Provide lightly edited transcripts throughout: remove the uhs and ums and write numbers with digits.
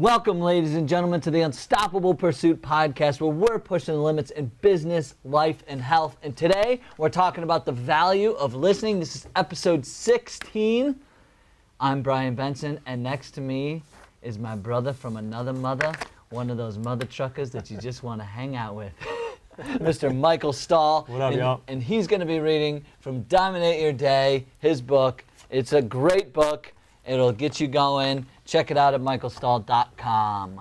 Welcome, ladies and gentlemen, to the Unstoppable Pursuit podcast, where we're pushing the limits in business, life, and health. And today, we're talking about the value of listening. This is episode 16. I'm Brian Benson, and next to me is my brother from another mother, one of those mother truckers that you just want to hang out with, Mr. Michael Stahl. What up, y'all? And he's going to be reading from Dominate Your Day, his book. It's a great book. It'll get you going. Check it out at michaelstahl.com.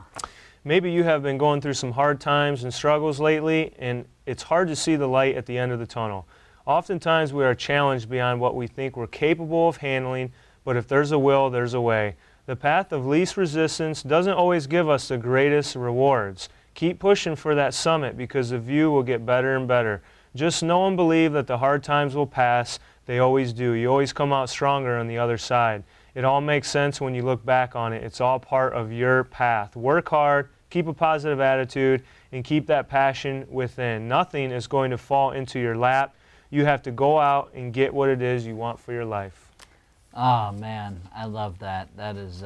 Maybe you have been going through some hard times and struggles lately, and it's hard to see the light at the end of the tunnel. Oftentimes we are challenged beyond what we think we're capable of handling, but if there's a will, there's a way. The path of least resistance doesn't always give us the greatest rewards. Keep pushing for that summit because the view will get better and better. Just know and believe that the hard times will pass. They always do. You always come out stronger on the other side. It all makes sense when you look back on it. It's all part of your path. Work hard, keep a positive attitude, and keep that passion within. Nothing is going to fall into your lap. You have to go out and get what it is you want for your life. Oh, man, I love that. That is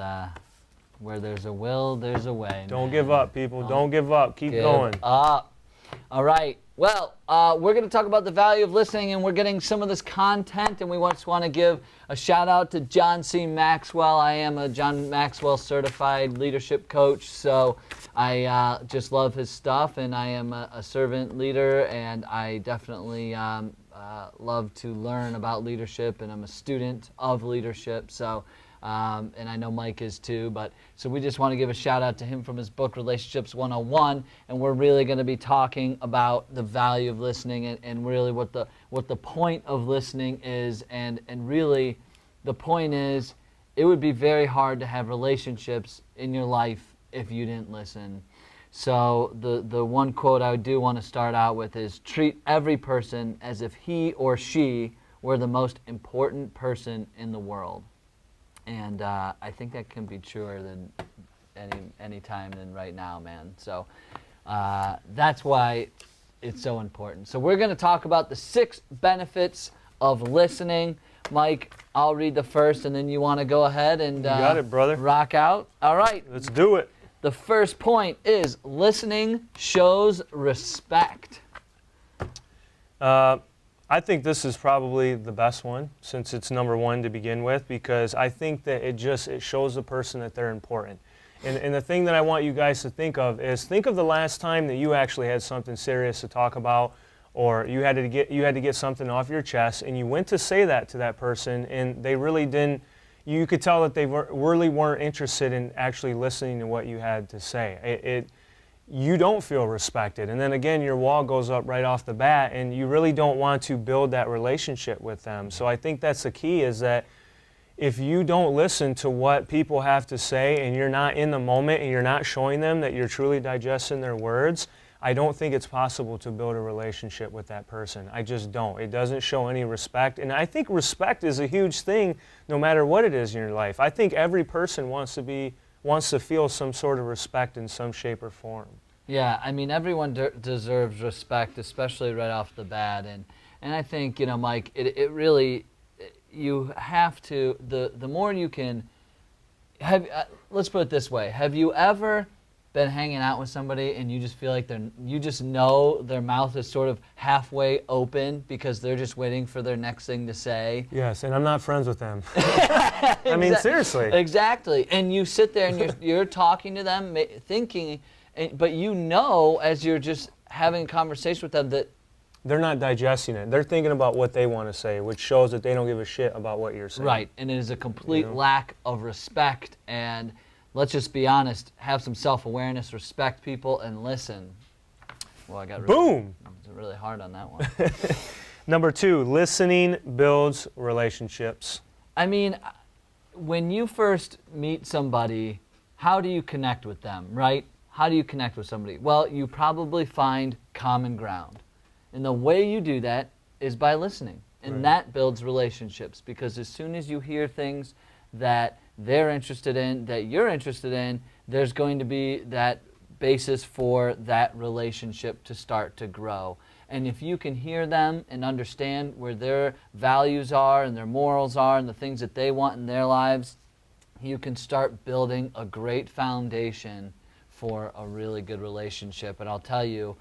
where there's a will, there's a way. Don't give up, people. Don't give up. Keep going. Up. All right. Well, we're going to talk about the value of listening, and we're getting some of this content, and we just want to give a shout out to John C. Maxwell. I am a John Maxwell certified leadership coach, so I just love his stuff, and I am a servant leader, and I definitely love to learn about leadership, and I'm a student of leadership, so and I know Mike is too, so we just want to give a shout out to him from his book Relationships 101, and we're really going to be talking about the value of listening and really what the point of listening is, and really the point is it would be very hard to have relationships in your life if you didn't listen. So the one quote I do want to start out with is, treat every person as if he or she were the most important person in the world. And I think that can be truer than any time than right now, man. So that's why it's so important. So we're going to talk about the 6 benefits of listening. Mike, I'll read the first, and then you want to go ahead and You got it, brother. Rock out. All right. Let's do it. The first point is listening shows respect. I think this is probably the best one, since it's number one to begin with, because I think that it shows the person that they're important. And the thing that I want you guys to think of is, think of the last time that you actually had something serious to talk about, or you had to get something off your chest, and you went to say that to that person, and they really didn't. You could tell that they really weren't interested in actually listening to what you had to say. You don't feel respected. And then again, your wall goes up right off the bat, and you really don't want to build that relationship with them. So I think that's the key, is that if you don't listen to what people have to say, and you're not in the moment, and you're not showing them that you're truly digesting their words, I don't think it's possible to build a relationship with that person. I just don't. It doesn't show any respect. And I think respect is a huge thing no matter what it is in your life. I think every person wants to feel some sort of respect in some shape or form. Yeah, I mean, everyone deserves respect, especially right off the bat. And I think, Mike, it really, you have to, the more you can, let's put it this way. Have you ever been hanging out with somebody and you just feel like you just know their mouth is sort of halfway open because they're just waiting for their next thing to say? Yes, and I'm not friends with them. I mean, seriously. Exactly. And you sit there and you're talking to them, thinking, but as you're just having a conversation with them, that they're not digesting it. They're thinking about what they want to say, which shows that they don't give a shit about what you're saying. Right, and it is a complete lack of respect, and let's just be honest, have some self-awareness, respect people, and listen. Well, I got really hard on that one. Number 2, listening builds relationships. I mean, when you first meet somebody, how do you connect with them, right? How do you connect with somebody? Well, you probably find common ground. And the way you do that is by listening. And that builds relationships, because as soon as you hear things that they're interested in, that you're interested in, there's going to be that basis for that relationship to start to grow. And if you can hear them and understand where their values are and their morals are and the things that they want in their lives, you can start building a great foundation for a really good relationship. And I'll tell you,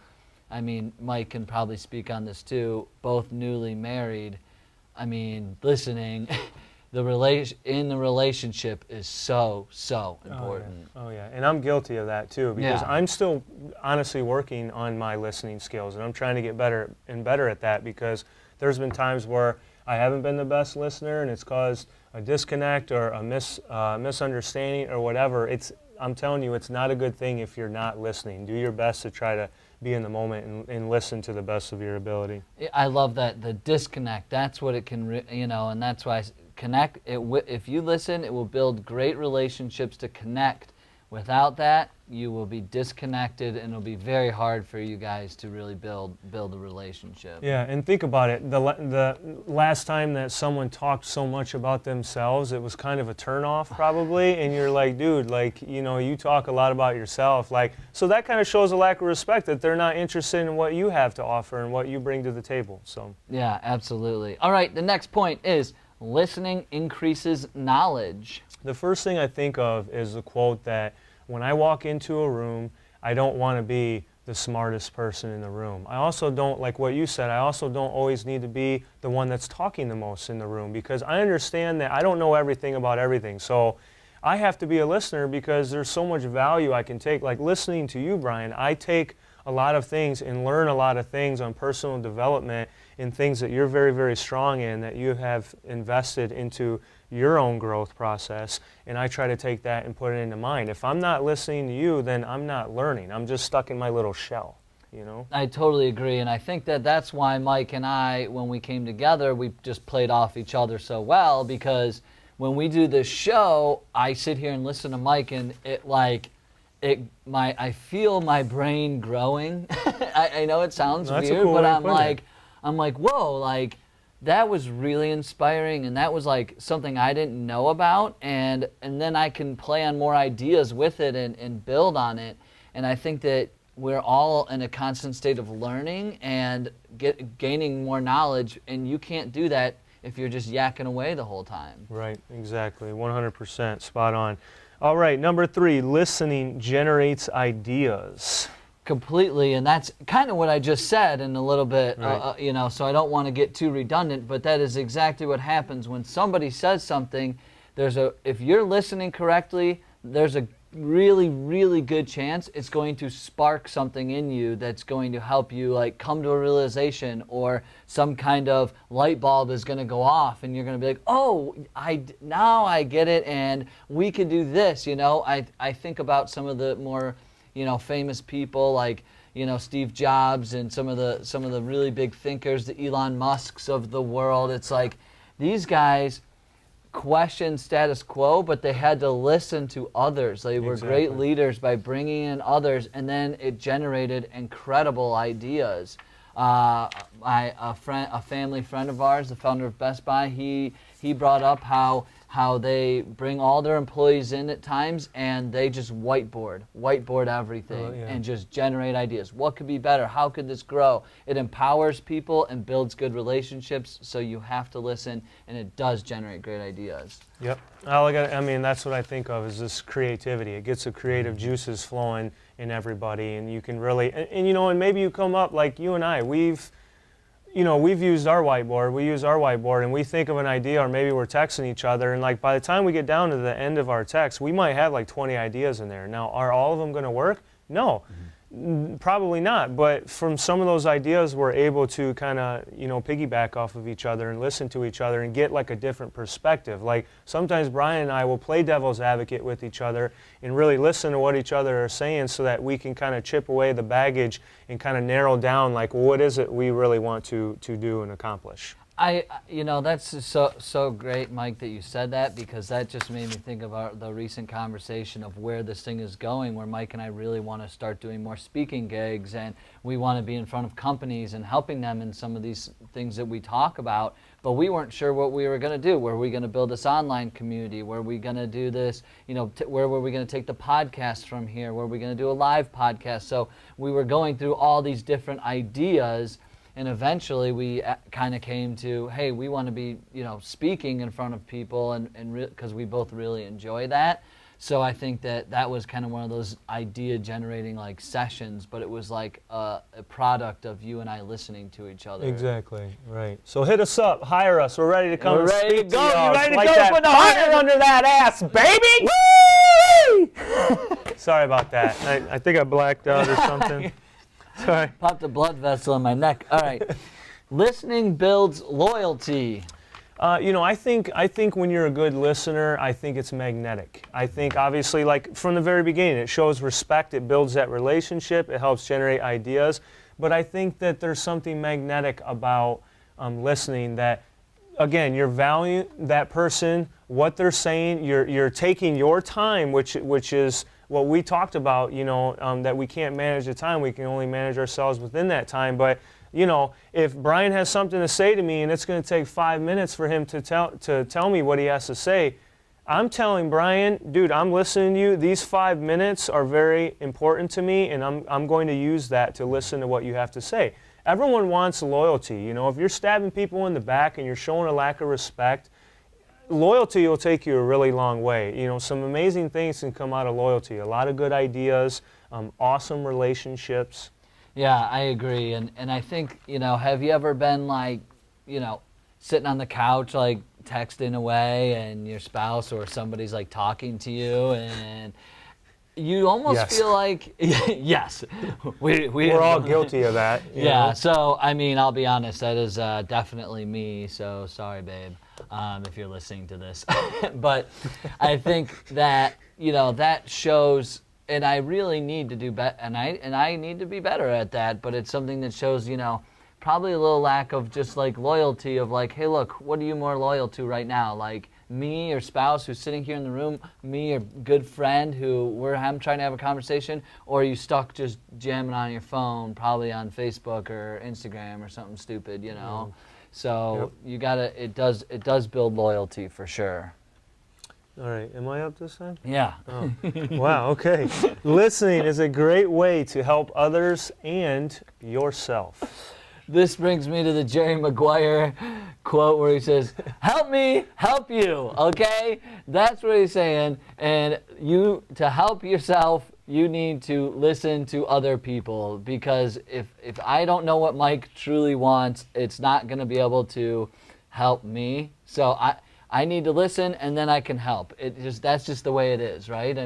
I mean, Mike can probably speak on this too, both newly married, I mean, listening in the relationship is so important. Oh yeah, and I'm guilty of that too, because Yeah. I'm still honestly working on my listening skills, and I'm trying to get better and better at that, because there's been times where I haven't been the best listener and it's caused a disconnect or a misunderstanding or whatever. I'm telling you, it's not a good thing if you're not listening. Do your best to try to be in the moment and listen to the best of your ability. I love that, the disconnect, that's what it can, and that's why connect, if you listen, it will build great relationships to connect. Without that, you will be disconnected, and it'll be very hard for you guys to really build a relationship. Yeah, and think about it. The last time that someone talked so much about themselves, it was kind of a turnoff probably, and you're like, dude, like, you talk a lot about yourself. Like, so that kind of shows a lack of respect, that they're not interested in what you have to offer and what you bring to the table. So. Yeah, absolutely. All right, the next point is listening increases knowledge. The first thing I think of is the quote that when I walk into a room, I don't want to be the smartest person in the room. I also don't, like what you said, I also don't always need to be the one that's talking the most in the room, because I understand that I don't know everything about everything. So I have to be a listener, because there's so much value I can take. Like listening to you, Brian, I take a lot of things and learn a lot of things on personal development and things that you're very, very strong in, that you have invested into your own growth process, and I try to take that and put it into mine. If I'm not listening to you, then I'm not learning. I'm just stuck in my little shell, I totally agree, and I think that that's why Mike and I, when we came together, we just played off each other so well, because when we do this show, I sit here and listen to Mike, and I feel my brain growing. I know it sounds That's a weird, cool but way to put it. I'm like, whoa, like that was really inspiring, and that was like something I didn't know about, and then I can play on more ideas with it and build on it. And I think that we're all in a constant state of learning and gaining more knowledge, and you can't do that if you're just yakking away the whole time. Right, exactly, 100%, spot on. All right, number 3, listening generates ideas. Completely, and that's kind of what I just said in a little bit, Right. So I don't want to get too redundant, but that is exactly what happens when somebody says something. If you're listening correctly, there's a really, really good chance it's going to spark something in you that's going to help you like come to a realization, or some kind of light bulb is going to go off, and you're going to be like, oh, now I get it, and we can do this. I think about some of the more famous people like, Steve Jobs and some of the really big thinkers, the Elon Musks of the world. It's like these guys questioned status quo, but they had to listen to others. They were great leaders by bringing in others, and then it generated incredible ideas. A family friend of ours, the founder of Best Buy, he brought up how they bring all their employees in at times, and they just whiteboard everything and just generate ideas. What could be better? How could this grow? It empowers people and builds good relationships, so you have to listen, and it does generate great ideas. Yep. That's what I think of, is this creativity. It gets the creative juices flowing in everybody, and you can really, and maybe you come up like you and I, we've used our whiteboard, and we think of an idea, or maybe we're texting each other, and like by the time we get down to the end of our text, we might have like 20 ideas in there. Now, are all of them going to work? No. Probably not, but from some of those ideas, we're able to kind of, piggyback off of each other and listen to each other and get like a different perspective. Like sometimes Brian and I will play devil's advocate with each other and really listen to what each other are saying, so that we can kind of chip away the baggage and kind of narrow down like, well, what is it we really want to do and accomplish. That's so great, Mike, that you said that, because that just made me think about the recent conversation of where this thing is going, where Mike and I really want to start doing more speaking gigs, and we want to be in front of companies and helping them in some of these things that we talk about, but we weren't sure what we were going to do. Were we going to build this online community? Were we going to do this, where were we going to take the podcast from here? Were we going to do a live podcast? So we were going through all these different ideas, And eventually we kind of came to, hey, we want to be, speaking in front of people, and because we both really enjoy that. So I think that was kind of one of those idea generating like sessions, but it was like a product of you and I listening to each other. Exactly, right. So hit us up, hire us. We're ready to come We're and ready speak to go. you. You ready to like go? that Put the fire fire under that ass, baby! Woo! Sorry about that. I think I blacked out or something. Sorry. Popped a blood vessel in my neck. All right. Listening builds loyalty. I think when you're a good listener, I think it's magnetic. I think obviously, like from the very beginning, it shows respect, it builds that relationship, it helps generate ideas. But I think that there's something magnetic about listening that, again, you're valuing that person, what they're saying, you're taking your time, which is what we talked about, that we can't manage the time, we can only manage ourselves within that time. But if Brian has something to say to me and it's going to take 5 minutes for him to tell me what he has to say, I'm telling Brian, dude, I'm listening to you. These 5 minutes are very important to me, and I'm going to use that to listen to what you have to say. Everyone wants loyalty. If you're stabbing people in the back and you're showing a lack of respect, loyalty will take you a really long way. Some amazing things can come out of loyalty. A lot of good ideas, awesome relationships. Yeah, I agree. And I think, have you ever been like, sitting on the couch, like texting away, and your spouse or somebody's like talking to you, and you almost feel like, yes, we're all guilty of that. Yeah, so, I'll be honest, that is definitely me, so sorry, babe, if you're listening to this. But I think that, that shows. And I really need to do better, and I need to be better at that. But it's something that shows, probably a little lack of just like loyalty of like, hey, look, what are you more loyal to right now? Like me, your spouse who's sitting here in the room, me, your good friend who I'm trying to have a conversation, or are you stuck just jamming on your phone, probably on Facebook or Instagram or something stupid, So you gotta. It does build loyalty for sure. All right, am I up this time? Yeah. Oh. Wow, okay. Listening is a great way to help others and yourself. This brings me to the Jerry Maguire quote where he says, help me, help you, okay? That's what he's saying. And to help yourself, you need to listen to other people, because if I don't know what Mike truly wants, it's not going to be able to help me. So I need to listen, and then I can help. That's just the way it is, right?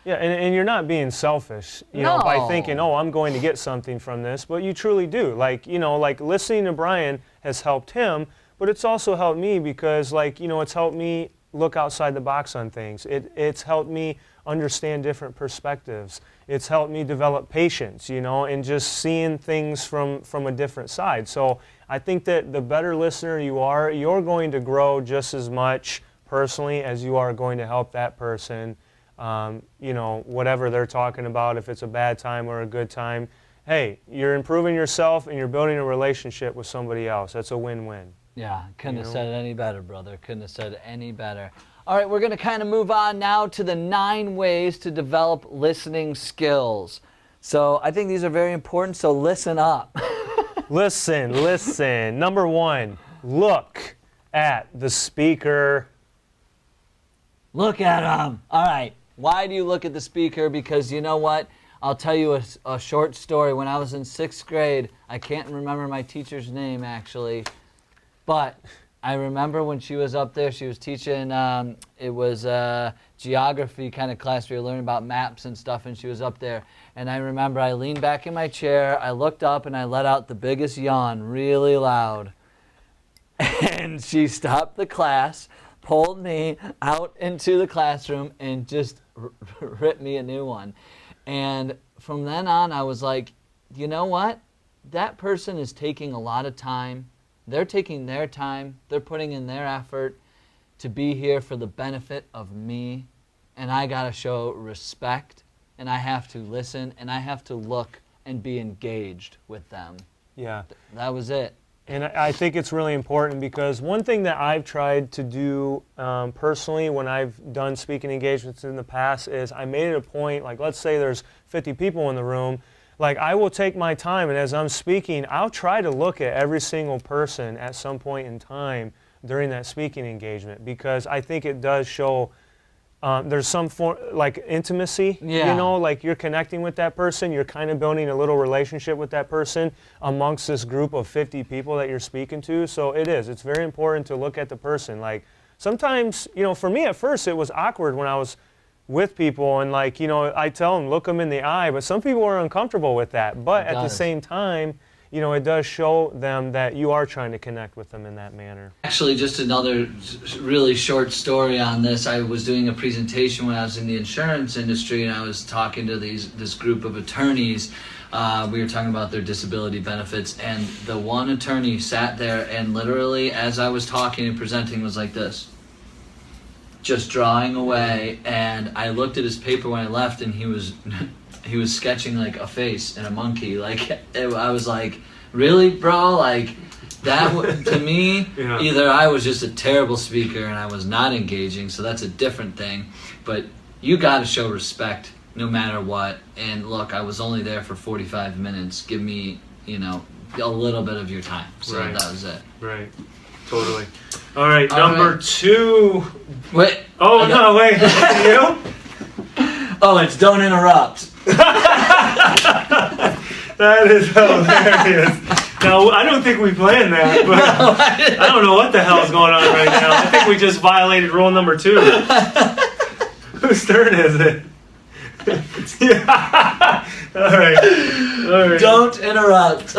Yeah, and you're not being selfish, by thinking, I'm going to get something from this, but you truly do. Like listening to Brian has helped him, but it's also helped me because, it's helped me look outside the box on things. It's helped me understand different perspectives. It's helped me develop patience, and just seeing things from a different side. So I think that the better listener you are, you're going to grow just as much personally as you are going to help that person, whatever they're talking about, if it's a bad time or a good time. Hey, you're improving yourself and you're building a relationship with somebody else. That's a win-win. Yeah, couldn't have said it any better, brother. Couldn't have said it any better. All right, we're going to kind of move on now to the 9 ways to develop listening skills. So I think these are very important, so listen up. Listen. Number 1, look at the speaker. Look at him. All right. Why do you look at the speaker? Because you know what? I'll tell you a short story. When I was in 6th grade, I can't remember my teacher's name actually, but I remember when she was up there, she was teaching, it was a geography kind of class. We were learning about maps and stuff, and she was up there. And I remember I leaned back in my chair, I looked up, and I let out the biggest yawn really loud. And she stopped the class, pulled me out into the classroom, and just ripped me a new one. And from then on, I was like, you know what? That person is taking a lot of time. They're taking their time, they're putting in their effort to be here for the benefit of me, and I gotta show respect, and I have to listen, and I have to look and be engaged with them. Yeah. That was it. And I think it's really important because one thing that I've tried to do personally when I've done speaking engagements in the past is I made it a point, like let's say there's 50 people in the room, like I will take my time, and as I'm speaking, I'll try to look at every single person at some point in time during that speaking engagement, because I think it does show there's some form, like intimacy, Yeah. you know, like you're connecting with that person, you're kind of building a little relationship with that person amongst this group of 50 people that you're speaking to. So it's very important to look at the person. Like sometimes, you know, for me at first it was awkward when I was with people, and like, you know, I tell them, look them in the eye, but some people are uncomfortable with that. But at the same time, you know, it does show them that you are trying to connect with them in that manner. Actually, just another really short story on this. I was doing a presentation when I was in the insurance industry, and I was talking to this group of attorneys. We were talking about their disability benefits, and the one attorney sat there and literally, as I was talking and presenting, was like this, just drawing away. And I looked at his paper when I left, and he was sketching like a face and a monkey. Like I was like, really, bro? Like that to me, Yeah. Either I was just a terrible speaker and I was not engaging, so that's a different thing. But you got to show respect no matter what. And look, I was only there for 45 minutes. Give me, you know, a little bit of your time. So Right. that was it. Right. Totally. All right, All number right. 2. Wait. Oh, no, wait. You? Oh, it's don't interrupt. That is hilarious. Now, I don't think we planned that, but I don't know what the hell is going on right now. I think we just violated rule number 2. Whose turn is it? Yeah. All right. Don't interrupt.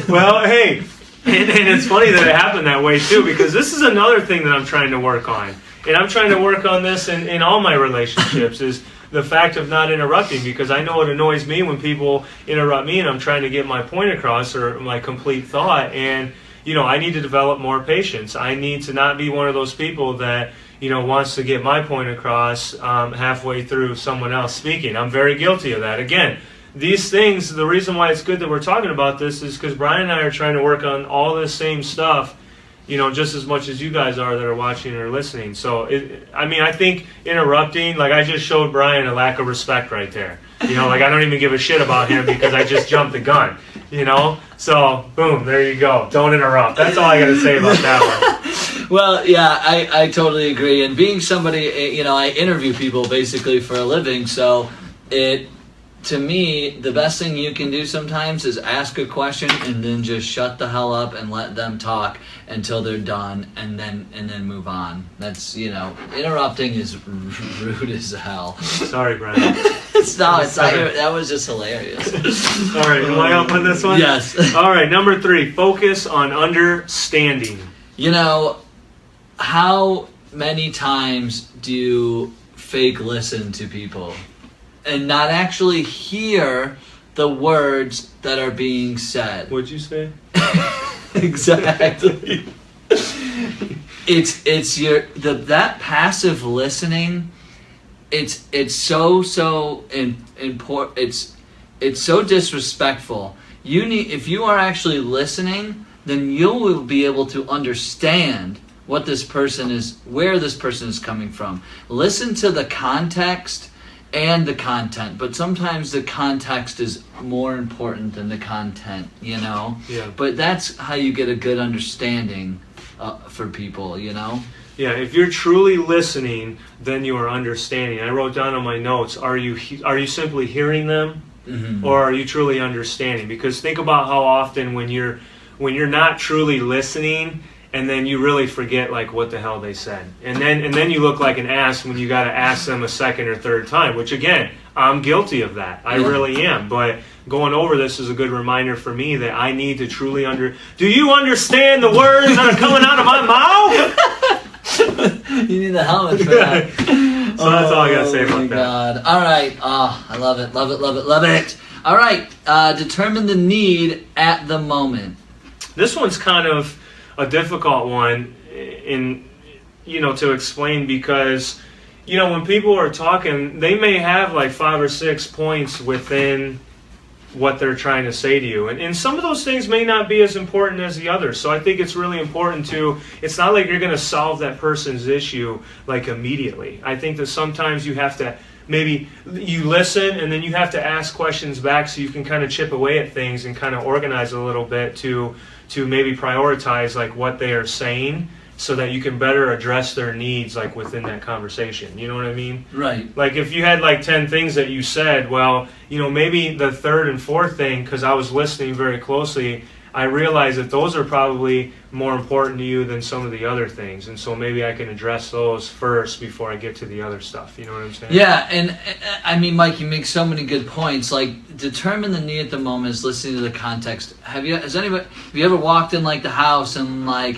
Well, hey, and it's funny that it happened that way too, because this is another thing that I'm trying to work on. And I'm trying to work on this in all my relationships, is the fact of not interrupting, because I know it annoys me when people interrupt me and I'm trying to get my point across or my complete thought. And, you know, I need to develop more patience. I need to not be one of those people that, you know, wants to get my point across halfway through someone else speaking. I'm very guilty of that. Again, these things, the reason why it's good that we're talking about this is because Brian and I are trying to work on all this same stuff, you know, just as much as you guys are that are watching or listening. So, I think interrupting, like I just showed Brian a lack of respect right there. You know, like I don't even give a shit about him because I just jumped the gun, you know? So, boom, there you go. Don't interrupt. That's all I got to say about that one. Well, yeah, I totally agree. And being somebody, you know, I interview people basically for a living, so to me, the best thing you can do sometimes is ask a question and then just shut the hell up and let them talk until they're done, and then move on. That's, you know, interrupting is rude as hell. Sorry, Brian. It's not. That was just hilarious. All right, am I up on this one? Yes. All right, number 3, focus on understanding. You know, how many times do you fake listen to people and not actually hear the words that are being said? What'd you say? Exactly. It's that passive listening. It's so important. It's so disrespectful. If you are actually listening, then you will be able to understand what this person is, where this person is coming from. Listen to the context and the content, but sometimes the context is more important than the content, you know? Yeah. But that's how you get a good understanding for people, you know? Yeah, if you're truly listening, then you are understanding. I wrote down on my notes, are you simply hearing them, Mm-hmm. or are you truly understanding? Because think about how often when you're not truly listening, and then you really forget like what the hell they said, and then you look like an ass when you got to ask them a second or third time. Which again, I'm guilty of that. I really am. But going over this is a good reminder for me that I need to truly Do you understand the words that are coming out of my mouth? You need the helmet for that. So that's all I got to say about that. God. All right. Oh, I love it. Love it. Love it. Love it. All right. Determine the need at the moment. This one's kind of a difficult one to explain, because, you know, when people are talking, they may have like 5 or 6 points within what they're trying to say to you. And some of those things may not be as important as the others. So I think it's really important it's not like you're going to solve that person's issue like immediately. I think that sometimes you have to maybe you listen and then you have to ask questions back so you can kind of chip away at things and kind of organize a little bit to maybe prioritize like what they are saying so that you can better address their needs like within that conversation. You know what I mean? Right. Like if you had like 10 things that you said, well, you know, maybe the third and fourth thing, because I was listening very closely, I realized that those are probably more important to you than some of the other things. And so maybe I can address those first before I get to the other stuff. You know what I'm saying? Yeah, and I mean, Mike, you make so many good points. Like, determine the need at the moment is listening to the context. Have you ever walked in like the house and like,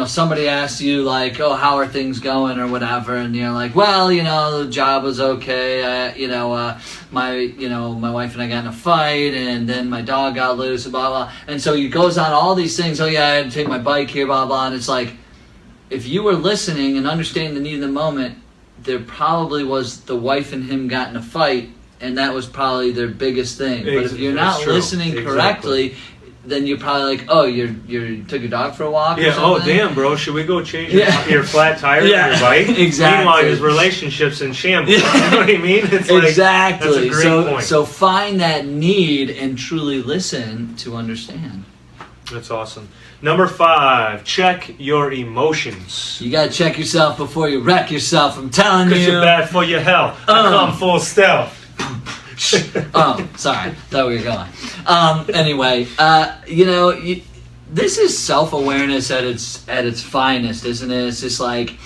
somebody asks you like, oh, how are things going or whatever, and you're like, well, the job was okay. My wife and I got in a fight, and then my dog got loose, blah blah. And so he goes on all these things. Oh yeah, I had to take my bike here, blah blah. And it's like, if you were listening and understanding the need of the moment, there probably was the wife and him got in a fight, and that was probably their biggest thing. But if you're not listening correctly, then you're probably like, oh, you took your dog for a walk. Yeah. Or something? Oh, damn, bro. Should we go change your flat tire on your bike? Exactly. Meanwhile, his relationship's in shambles. You know what I mean? It's like, exactly. That's a great point. So find that need and truly listen to understand. That's awesome. Number 5, check your emotions. You gotta check yourself before you wreck yourself. I'm telling you. Because you're bad for your health. I come full stealth. Oh, sorry. Thought we were going. Anyway, this is self-awareness at its finest, isn't it? It's just like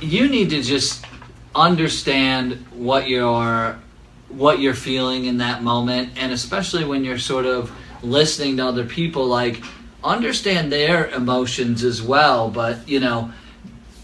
you need to just understand what you're feeling in that moment, and especially when you're sort of listening to other people, like understand their emotions as well. But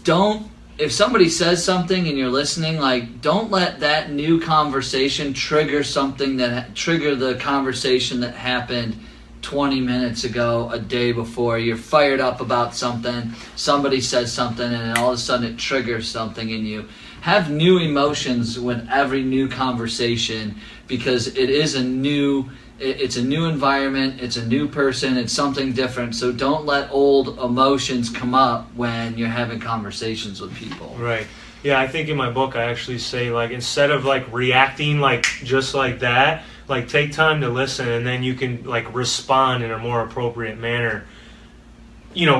don't. If somebody says something and you're listening, like, don't let that new conversation trigger the conversation that happened 20 minutes ago, a day before. You're fired up about something, somebody says something, and then all of a sudden it triggers something in you. Have new emotions with every new conversation, because it's a new environment, it's a new person, it's something different. So don't let old emotions come up when you're having conversations with people. Right. Yeah, I think in my book I actually say, like, instead of like reacting like just like that, like take time to listen, and then you can like respond in a more appropriate manner,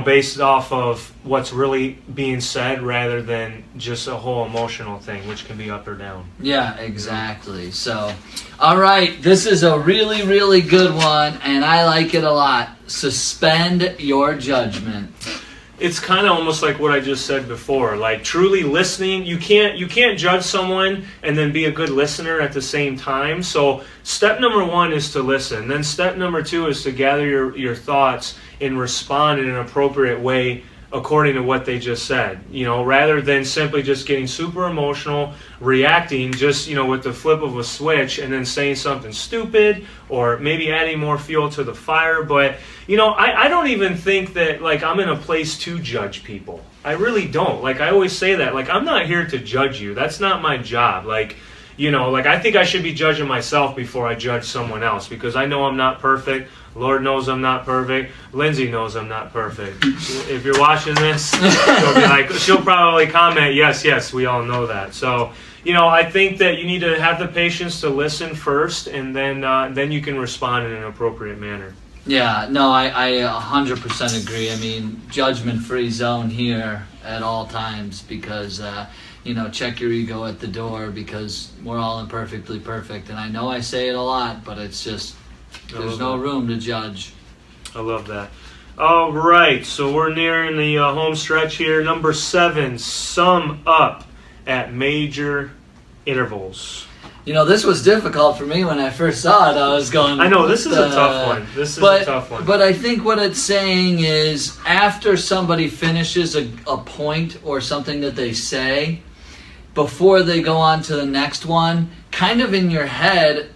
based off of what's really being said rather than just a whole emotional thing, which can be up or down. Yeah, exactly. So, all right, this is a really, really good one, and I like it a lot. Suspend your judgment. It's kind of almost like what I just said before. Like, truly listening, you can't judge someone and then be a good listener at the same time. So step number 1 is to listen. Then step number 2 is to gather your thoughts and respond in an appropriate way according to what they just said, rather than simply just getting super emotional, reacting just, with the flip of a switch and then saying something stupid or maybe adding more fuel to the fire. But, I don't even think that, like, I'm in a place to judge people. I really don't. Like, I always say that, like, I'm not here to judge you. That's not my job. Like, I think I should be judging myself before I judge someone else, because I know I'm not perfect. Lord knows I'm not perfect. Lindsay knows I'm not perfect. If you're watching this, she'll probably comment, yes, we all know that. So, I think that you need to have the patience to listen first, and then you can respond in an appropriate manner. Yeah, no, I 100% agree. I mean, judgment-free zone here at all times, because, check your ego at the door, because we're all imperfectly perfect. And I know I say it a lot, but it's just, there's no room to judge. I love that. All right, so we're nearing the home stretch here. Number 7, sum up at major intervals. This was difficult for me when I first saw it. I was going... I know, this is a tough one. A tough one. But I think what it's saying is, after somebody finishes a point or something that they say, before they go on to the next one, kind of in your head,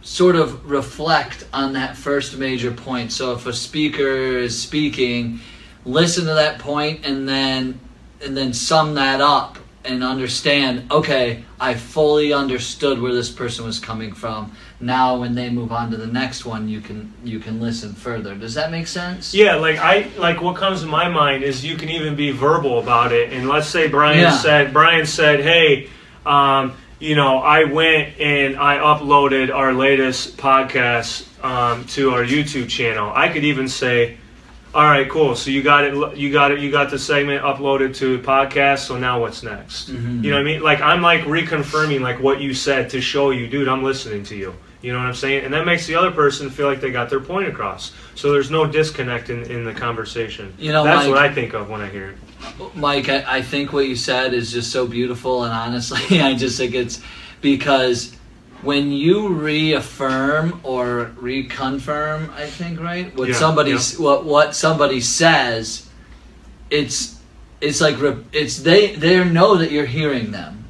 sort of reflect on that first major point. So if a speaker is speaking, listen to that point and then sum that up and understand, okay, I fully understood where this person was coming from. Now when they move on to the next one, you can listen further. Does that make sense? Yeah, like what comes to my mind is you can even be verbal about it. And let's say Brian said, hey, I went and I uploaded our latest podcast to our YouTube channel. I could even say, all right, cool. So you got the segment uploaded to the podcast. So now what's next? Mm-hmm. You know what I mean? Like, I'm like reconfirming like what you said to show you, dude, I'm listening to you. You know what I'm saying? And that makes the other person feel like they got their point across. So there's no disconnect in the conversation. That's Mike, what I think of when I hear it. Mike, I think what you said is just so beautiful, and honestly, I just think it's because when you reaffirm or reconfirm, I think, right? What somebody says, it's like they know that you're hearing them.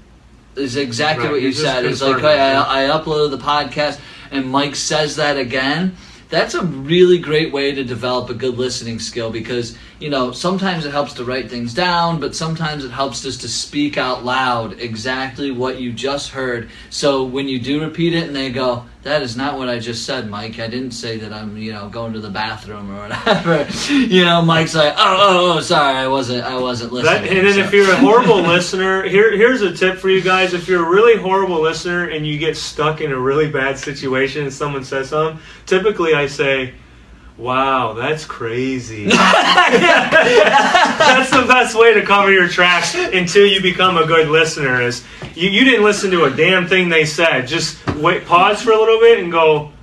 Is exactly what you said. It's like, hey, I uploaded the podcast and Mike says that again. That's a really great way to develop a good listening skill, because sometimes it helps to write things down, but sometimes it helps just to speak out loud exactly what you just heard. So when you do repeat it and they go, that is not what I just said, Mike. I didn't say that I'm going to the bathroom or whatever. Mike's like, oh, sorry, I wasn't listening. And then if you're a horrible listener, here's a tip for you guys. If you're a really horrible listener and you get stuck in a really bad situation and someone says something, typically I say, wow, that's crazy. That's the best way to cover your tracks until you become a good listener. Is you didn't listen to a damn thing they said. Just pause for a little bit and go,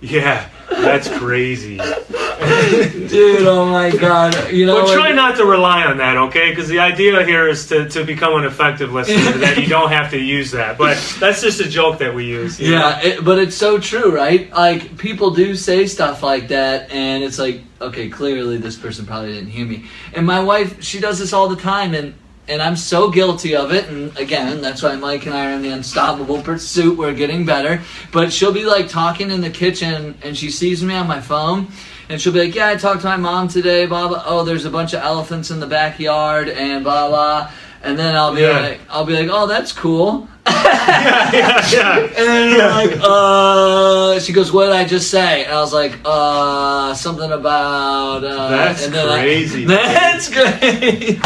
yeah, that's crazy. Dude, oh my God. But try not to rely on that, okay? Because the idea here is to become an effective listener, that you don't have to use that. But that's just a joke that we use. But it's so true, right? Like, people do say stuff like that, and it's like, okay, clearly this person probably didn't hear me. And my wife, she does this all the time, and I'm so guilty of it. And again, that's why Mike and I are in the unstoppable pursuit. We're getting better. But she'll be like talking in the kitchen, and she sees me on my phone, and she'll be like, yeah, I talked to my mom today, blah, blah. Oh, there's a bunch of elephants in the backyard, and blah, blah. And then I'll be like, oh, that's cool. Yeah. And then I'm like, she goes, what did I just say? And I was like, something about, that's and then crazy. That's great.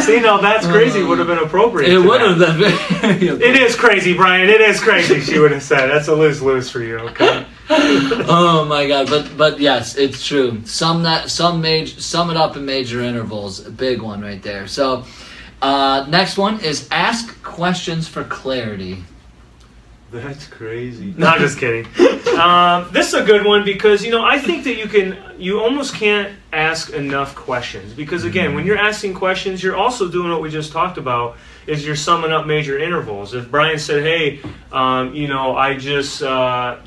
See, no, that's crazy would have been appropriate. It would have been very appropriate. It is crazy, Brian. It is crazy, she would have said. That's a lose-lose for you, okay? Oh my God, but yes, it's true. Sum it up in major intervals. A big one right there. So, next one is ask questions for clarity. That's crazy. No, I'm just kidding. This is a good one because, I think that you almost can't ask enough questions, because again, when you're asking questions, you're also doing what we just talked about, is you're summing up major intervals. If Brian said, hey, I just saw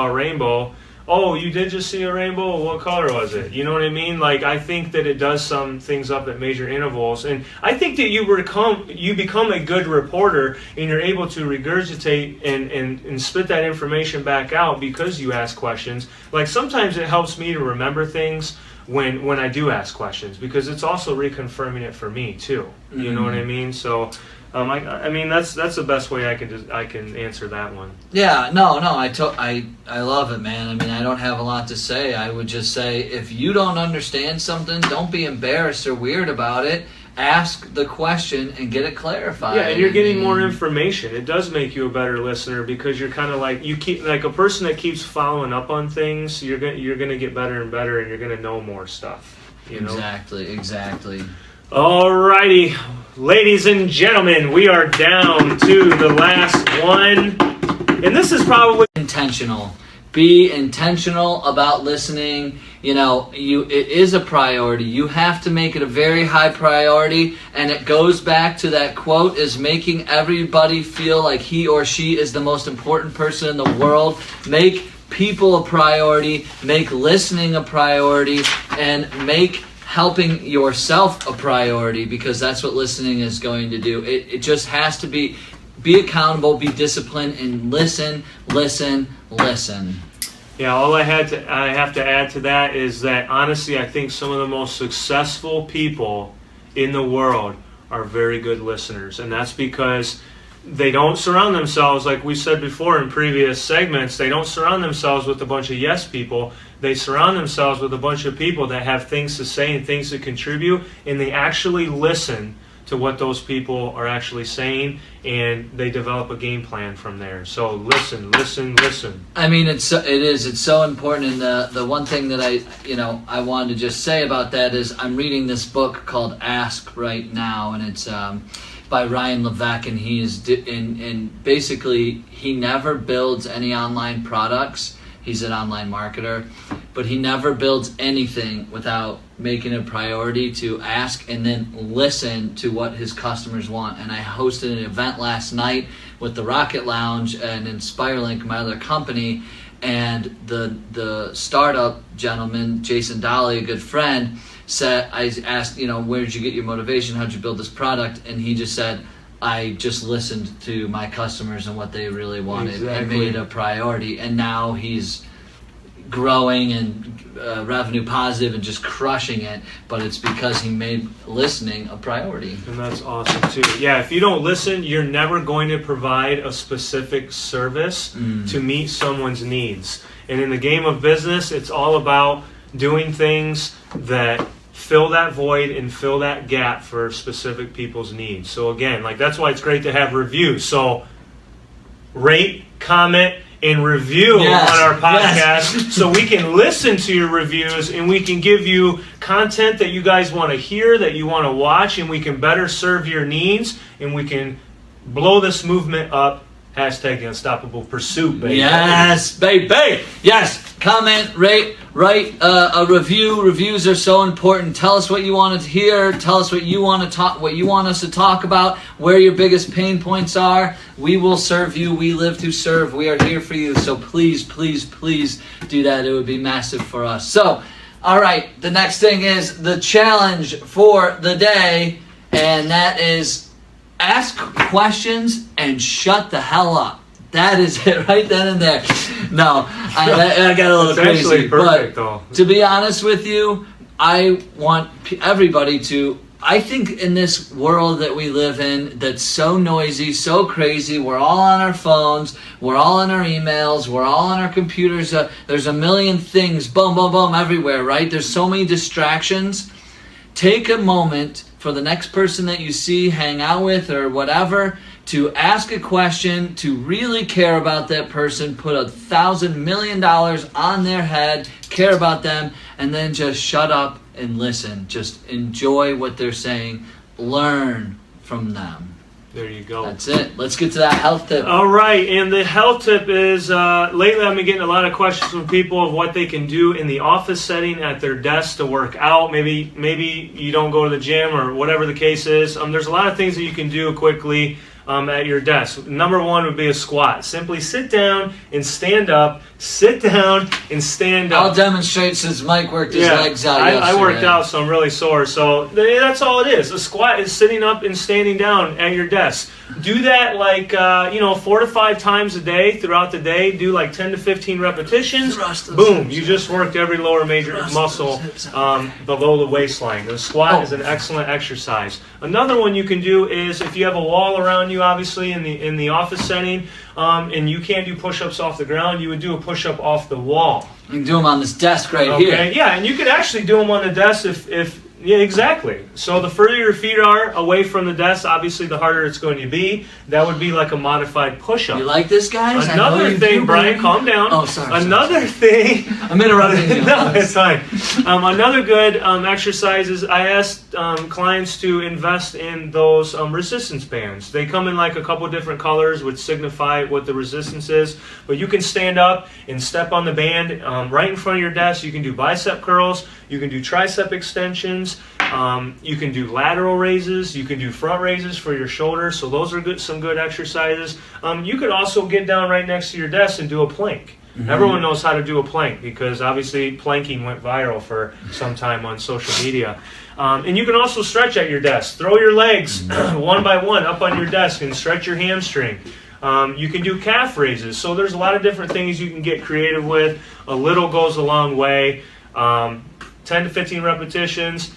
a rainbow. Oh, you did just see a rainbow? What color was it? You know what I mean? Like, I think that it does sum things up at major intervals. And I think that you become a good reporter, and you're able to regurgitate and spit that information back out because you ask questions. Like, sometimes it helps me to remember things when I do ask questions, because it's also reconfirming it for me too. You know what I mean? So I mean that's the best way I can answer that one. Yeah, no, I love it, man. I mean, I don't have a lot to say. I would just say, if you don't understand something, don't be embarrassed or weird about it. Ask the question and get it clarified. Yeah, and you're getting more information. It does make you a better listener, because you're kind of like, you keep, like a person that keeps following up on things. You're gonna get better and better, and you're gonna know more stuff. You know? Exactly. Alrighty, ladies and gentlemen, we are down to the last one, and this is probably intentional. Be intentional about listening. It is a priority. You have to make it a very high priority, and it goes back to that quote, is making everybody feel like he or she is the most important person in the world. Make people a priority, make listening a priority, and make helping yourself a priority, because that's what listening is going to do. It just has to be accountable, be disciplined, and listen. Yeah, all I have to add to that is that, honestly, I think some of the most successful people in the world are very good listeners, and that's because they don't surround themselves, like we said before in previous segments, they don't surround themselves with a bunch of yes people. They surround themselves with a bunch of people that have things to say and things to contribute, and they actually listen to what those people are actually saying, and they develop a game plan from there. So listen. I mean, it's so important. And the one thing that I wanted to just say about that is I'm reading this book called Ask right now, and it's by Ryan Levesque, and he is and basically he never builds any online products. He's an online marketer, but he never builds anything without making a priority to ask and then listen to what his customers want. And I hosted an event last night with the Rocket Lounge and Inspirelink, my other company, and the startup gentleman, Jason Dolly, a good friend, said, I asked, where did you get your motivation? How'd you build this product? And he just said, I just listened to my customers and what they really wanted and made it a priority. And now he's growing and revenue positive and just crushing it. But it's because he made listening a priority. And that's awesome too. Yeah, if you don't listen, you're never going to provide a specific service to meet someone's needs. And in the game of business, it's all about doing things that fill that void and fill that gap for specific people's needs. So again, that's why it's great to have reviews. So rate, comment, and review on our podcast so we can listen to your reviews and we can give you content that you guys want to hear, that you want to watch, and we can better serve your needs, and we can blow this movement up. Hashtag the Unstoppable Pursuit, baby. Yes, baby. Yes. Comment, rate, write a review. Reviews are so important. Tell us what you want to hear. Tell us what you want to talk, what you want us to talk about, where your biggest pain points are. We will serve you. We live to serve. We are here for you. So please, please, please do that. It would be massive for us. So, all right. The next thing is the challenge for the day, and that is ask questions and shut the hell up. That is it right then and there. No, I got a little crazy. Actually perfect, though. To be honest with you, I want everybody to, I think in this world that we live in that's so noisy, so crazy, we're all on our phones, we're all on our emails, we're all on our computers, there's a million things, boom, boom, boom, everywhere, right? There's so many distractions. Take a moment for the next person that you see, hang out with, or whatever, to ask a question, to really care about that person, put $1,000 million on their head, care about them, and then just shut up and listen. Just enjoy what they're saying. Learn from them. There you go. That's it. Let's get to that health tip. All right, and the health tip is, lately I've been getting a lot of questions from people of what they can do in the office setting at their desk to work out. Maybe you don't go to the gym or whatever the case is. There's a lot of things that you can do quickly at your desk. Number one would be a squat. Simply sit down and stand up. Sit down and stand up. I'll demonstrate since Mike worked his legs out yesterday. I worked out, so I'm really sore. So that's all it is. A squat is sitting up and standing down at your desk. Do that 4 to 5 times a day throughout the day. Do 10 to 15 repetitions. Boom, you just worked every lower major muscle below the waistline. The squat is an excellent exercise. Another one you can do is if you have a wall around you, obviously in the office setting, and you can't do push-ups off the ground, you would do a push-up off the wall. You can do them on this desk right here. Okay, yeah, and you could actually do them on the desk if yeah, exactly. So the further your feet are away from the desk, obviously the harder it's going to be. That would be like a modified push-up. You like this, guys? Another thing, Brian, calm down. Oh, sorry. Another thing. I'm interrupting you. No, it's fine. Another good exercise is I asked clients to invest in those resistance bands. They come in a couple different colors, which signify what the resistance is. But you can stand up and step on the band right in front of your desk. You can do bicep curls. You can do tricep extensions. You can do lateral raises. You can do front raises for your shoulders. So those are some good exercises. You could also get down right next to your desk and do a plank. Mm-hmm. Everyone knows how to do a plank because obviously planking went viral for some time on social media. And you can also stretch at your desk. Throw your legs one by one up on your desk and stretch your hamstring. You can do calf raises. So there's a lot of different things you can get creative with. A little goes a long way. 10 to 15 repetitions,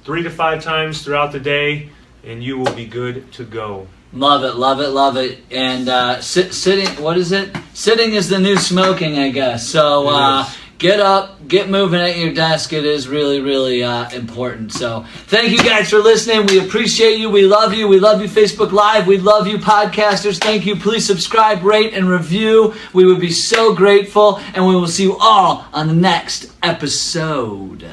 3 to 5 times throughout the day, and you will be good to go. Love it, love it, love it. And sitting, what is it? Sitting is the new smoking, I guess. So get up, get moving at your desk. It is really, really important. So thank you guys for listening. We appreciate you. We love you. We love you, Facebook Live. We love you, podcasters. Thank you. Please subscribe, rate, and review. We would be so grateful. And we will see you all on the next episode.